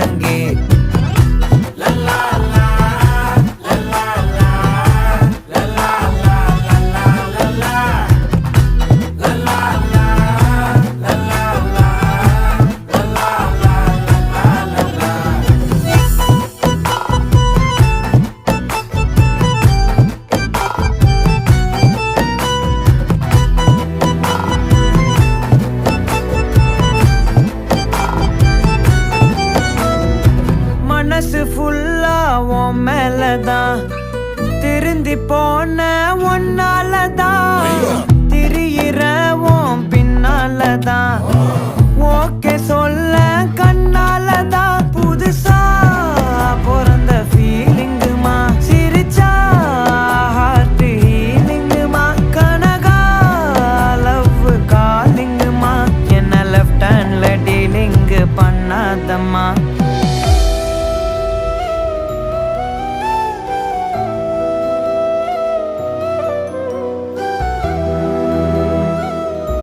முழங்கே. மனசு ஃபுல்லா உன் மேலதான், திருந்தி போன ஒன்னாலதான், திரியிற உன் பின்னாலதான், ஓகே சொல்ல கண்ணாலதான். புதுசா பிறந்த ஃபீலிங்குமா, சிரிச்சா ஹார்ட் ஹீலிங்குமா, கனகா லவ் காலிங்குமா, என்ன லெஃப்ட் ஹேண்ட்ல டீலிங்கு பண்ணாதம்மா.